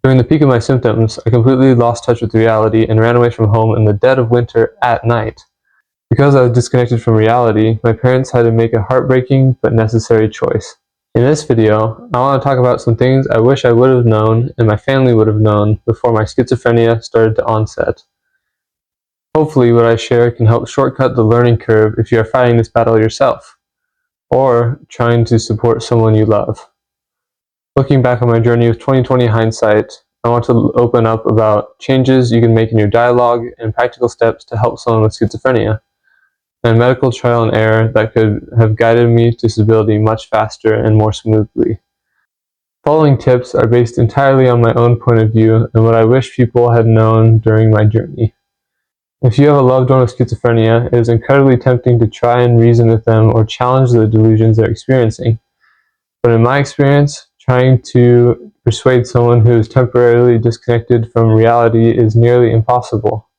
During the peak of my symptoms, I completely lost touch with reality and ran away from home in the dead of winter at night. Because I was disconnected from reality, my parents had to make a heartbreaking but necessary choice. In this video, I want to talk about some things I wish I would have known and my family would have known before my schizophrenia started to onset. Hopefully what I share can help shortcut the learning curve if you are fighting this battle yourself, or trying to support someone you love. Looking back on my journey with 2020 hindsight, I want to open up about changes you can make in your dialogue and practical steps to help someone with schizophrenia, and medical trial and error that could have guided me to stability much faster and more smoothly. Following tips are based entirely on my own point of view and what I wish people had known during my journey. If you have a loved one with schizophrenia, it is incredibly tempting to try and reason with them or challenge the delusions they're experiencing. But in my experience, trying to persuade someone who is temporarily disconnected from reality is nearly impossible.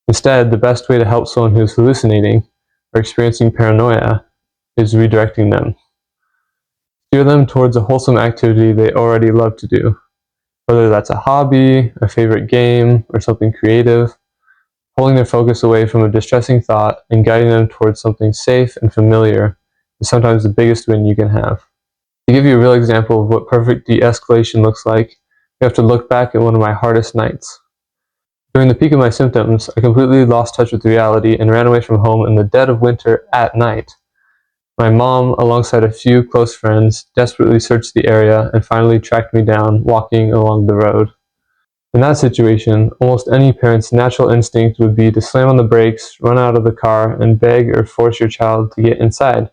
Instead, the best way to help someone who is hallucinating or experiencing paranoia is redirecting them. Steer them towards a wholesome activity they already love to do, whether that's a hobby, a favorite game, or something creative. Pulling their focus away from a distressing thought and guiding them towards something safe and familiar is sometimes the biggest win you can have. To give you a real example of what perfect de-escalation looks like, you have to look back at one of my hardest nights. During the peak of my symptoms, I completely lost touch with reality and ran away from home in the dead of winter at night. My mom, alongside a few close friends, desperately searched the area and finally tracked me down walking along the road. In that situation, almost any parent's natural instinct would be to slam on the brakes, run out of the car, and beg or force your child to get inside.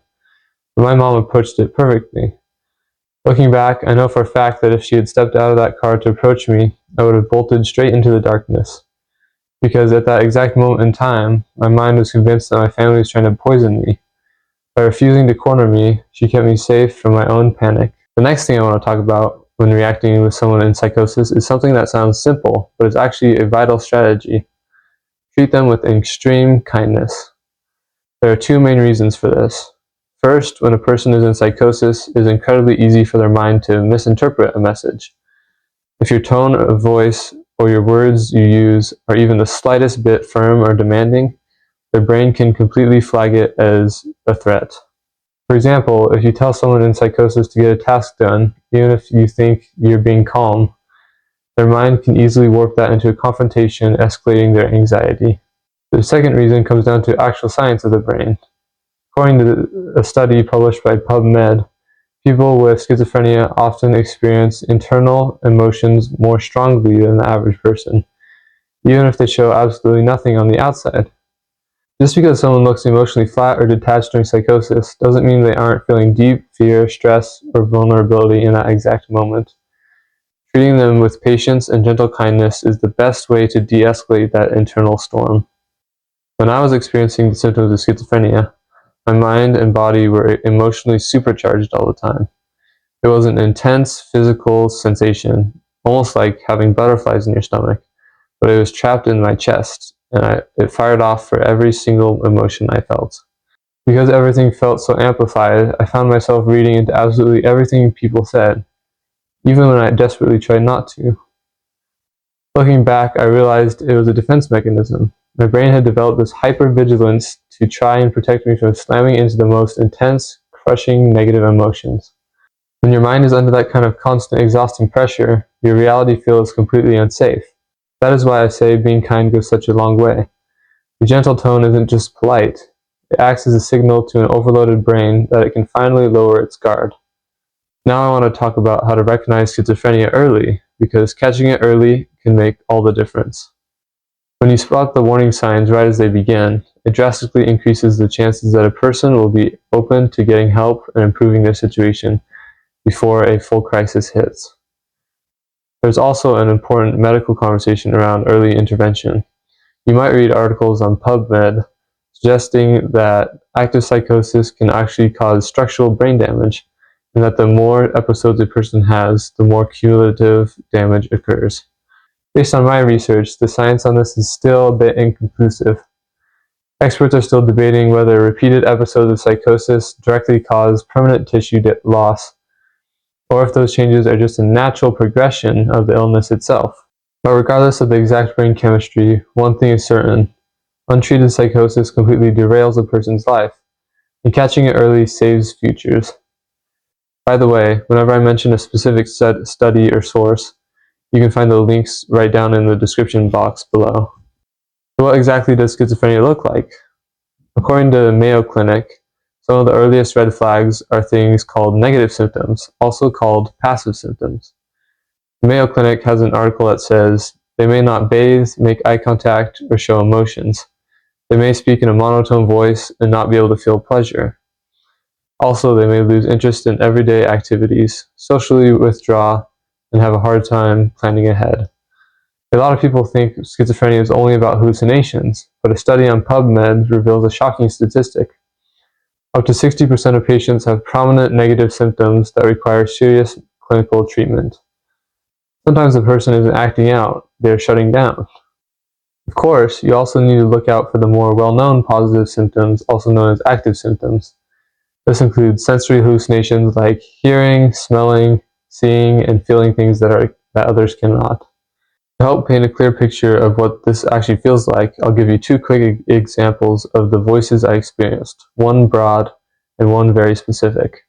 But my mom approached it perfectly. Looking back, I know for a fact that if she had stepped out of that car to approach me, I would have bolted straight into the darkness. Because at that exact moment in time, my mind was convinced that my family was trying to poison me. By refusing to corner me, she kept me safe from my own panic. The next thing I want to talk about when reacting with someone in psychosis is something that sounds simple, but is actually a vital strategy. Treat them with extreme kindness. There are two main reasons for this. First, when a person is in psychosis, it is incredibly easy for their mind to misinterpret a message. If your tone of voice or your words you use are even the slightest bit firm or demanding, their brain can completely flag it as a threat. For example, if you tell someone in psychosis to get a task done, even if you think you're being calm, their mind can easily warp that into a confrontation, escalating their anxiety. The second reason comes down to actual science of the brain. According to a study published by PubMed, people with schizophrenia often experience internal emotions more strongly than the average person, even if they show absolutely nothing on the outside. Just because someone looks emotionally flat or detached during psychosis doesn't mean they aren't feeling deep fear, stress, or vulnerability in that exact moment. Treating them with patience and gentle kindness is the best way to de-escalate that internal storm. When I was experiencing the symptoms of schizophrenia, my mind and body were emotionally supercharged all the time. It was an intense physical sensation, almost like having butterflies in your stomach, but it was trapped in my chest, and it fired off for every single emotion I felt. Because everything felt so amplified, I found myself reading into absolutely everything people said, even when I desperately tried not to. Looking back, I realized it was a defense mechanism. My brain had developed this hypervigilance to try and protect me from slamming into the most intense, crushing negative emotions. When your mind is under that kind of constant, exhausting pressure, your reality feels completely unsafe. That is why I say being kind goes such a long way. The gentle tone isn't just polite, it acts as a signal to an overloaded brain that it can finally lower its guard. Now I want to talk about how to recognize schizophrenia early, because catching it early can make all the difference. When you spot the warning signs right as they begin, it drastically increases the chances that a person will be open to getting help and improving their situation before a full crisis hits. There's also an important medical conversation around early intervention. You might read articles on PubMed suggesting that active psychosis can actually cause structural brain damage, and that the more episodes a person has, the more cumulative damage occurs. Based on my research, the science on this is still a bit inconclusive. Experts are still debating whether repeated episodes of psychosis directly cause permanent tissue loss, or if those changes are just a natural progression of the illness itself. But regardless of the exact brain chemistry, one thing is certain: untreated psychosis completely derails a person's life, and catching it early saves futures. By the way, whenever I mention a specific study or source, you can find the links right down in the description box below. So what exactly does schizophrenia look like? According to Mayo Clinic, some of the earliest red flags are things called negative symptoms, also called passive symptoms. The Mayo Clinic has an article that says they may not bathe, make eye contact, or show emotions. They may speak in a monotone voice and not be able to feel pleasure. Also, they may lose interest in everyday activities, socially withdraw, and have a hard time planning ahead. A lot of people think schizophrenia is only about hallucinations, but a study on PubMed reveals a shocking statistic. Up to 60% of patients have prominent negative symptoms that require serious clinical treatment. Sometimes the person isn't acting out, they're shutting down. Of course, you also need to look out for the more well-known positive symptoms, also known as active symptoms. This includes sensory hallucinations like hearing, smelling, seeing, and feeling things that others cannot. To help paint a clear picture of what this actually feels like, I'll give you two quick examples of the voices I experienced, one broad and one very specific.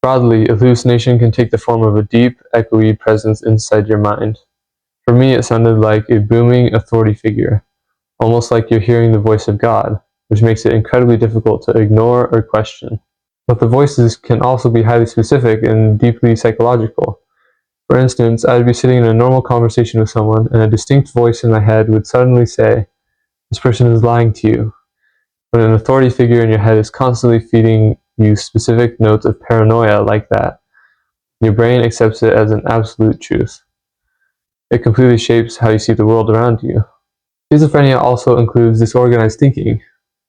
Broadly, a hallucination can take the form of a deep, echoey presence inside your mind. For me, it sounded like a booming authority figure, almost like you're hearing the voice of God, which makes it incredibly difficult to ignore or question. But the voices can also be highly specific and deeply psychological. For instance, I would be sitting in a normal conversation with someone, and a distinct voice in my head would suddenly say, "This person is lying to you." When an authority figure in your head is constantly feeding you specific notes of paranoia like that, your brain accepts it as an absolute truth. It completely shapes how you see the world around you. Schizophrenia also includes disorganized thinking.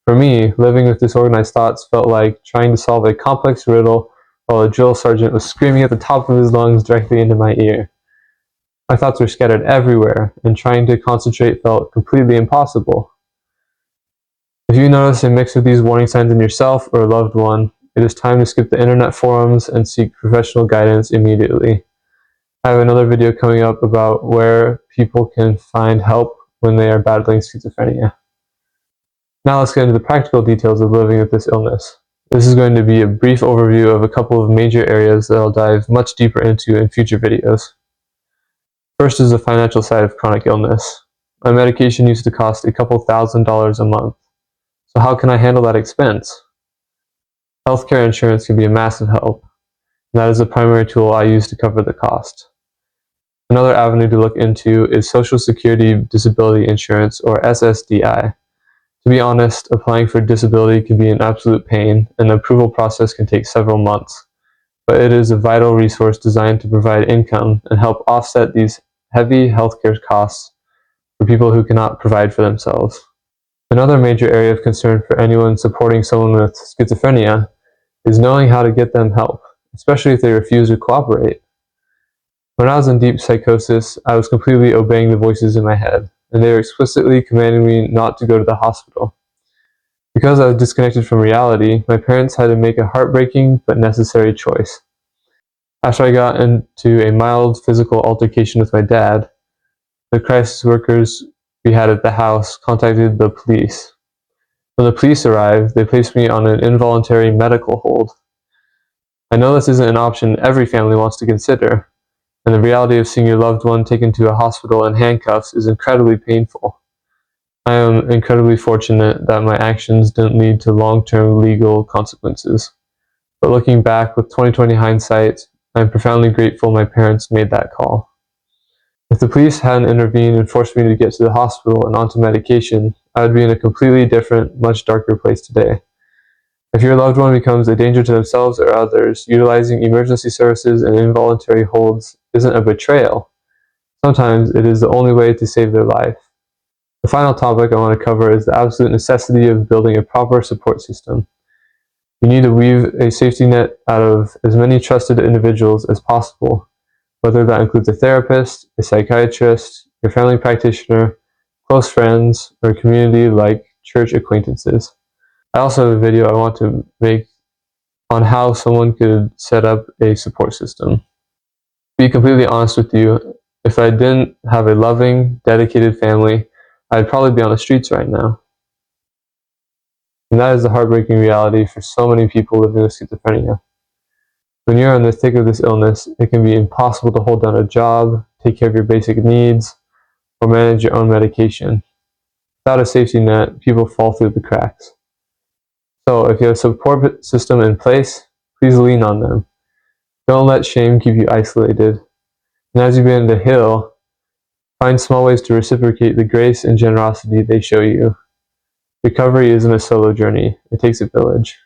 For me, living with disorganized thoughts felt like trying to solve a complex riddle while a drill sergeant was screaming at the top of his lungs directly into my ear. My thoughts were scattered everywhere, and trying to concentrate felt completely impossible. If you notice a mix of these warning signs in yourself or a loved one, it is time to skip the internet forums and seek professional guidance immediately. I have another video coming up about where people can find help when they are battling schizophrenia. Now let's get into the practical details of living with this illness. This is going to be a brief overview of a couple of major areas that I'll dive much deeper into in future videos. First is the financial side of chronic illness. My medication used to cost a couple $1,000s a month. So how can I handle that expense? Healthcare insurance can be a massive help, and that is the primary tool I use to cover the cost. Another avenue to look into is Social Security Disability Insurance, or SSDI. To be honest, applying for disability can be an absolute pain, and the approval process can take several months. But it is a vital resource designed to provide income and help offset these heavy healthcare costs for people who cannot provide for themselves. Another major area of concern for anyone supporting someone with schizophrenia is knowing how to get them help, especially if they refuse to cooperate. When I was in deep psychosis, I was completely obeying the voices in my head, and they were explicitly commanding me not to go to the hospital. Because I was disconnected from reality, my parents had to make a heartbreaking but necessary choice. After I got into a mild physical altercation with my dad, the crisis workers we had at the house contacted the police. When the police arrived, they placed me on an involuntary medical hold. I know this isn't an option every family wants to consider, and the reality of seeing your loved one taken to a hospital in handcuffs is incredibly painful. I am incredibly fortunate that my actions didn't lead to long-term legal consequences. But looking back with 2020 hindsight, I am profoundly grateful my parents made that call. If the police hadn't intervened and forced me to get to the hospital and onto medication, I would be in a completely different, much darker place today. If your loved one becomes a danger to themselves or others, utilizing emergency services and involuntary holds isn't a betrayal. Sometimes it is the only way to save their life. The final topic I want to cover is the absolute necessity of building a proper support system. You need to weave a safety net out of as many trusted individuals as possible, whether that includes a therapist, a psychiatrist, your family practitioner, close friends, or a community like church acquaintances. I also have a video I want to make on how someone could set up a support system. be completely honest with you, if I didn't have a loving, dedicated family, I'd probably be on the streets right now. And that is the heartbreaking reality for so many people living with schizophrenia. When you're in the thick of this illness, it can be impossible to hold down a job, take care of your basic needs, or manage your own medication. Without a safety net, people fall through the cracks. So if you have a support system in place, please lean on them. Don't let shame keep you isolated. And as you begin to heal, find small ways to reciprocate the grace and generosity they show you. Recovery isn't a solo journey. It takes a village.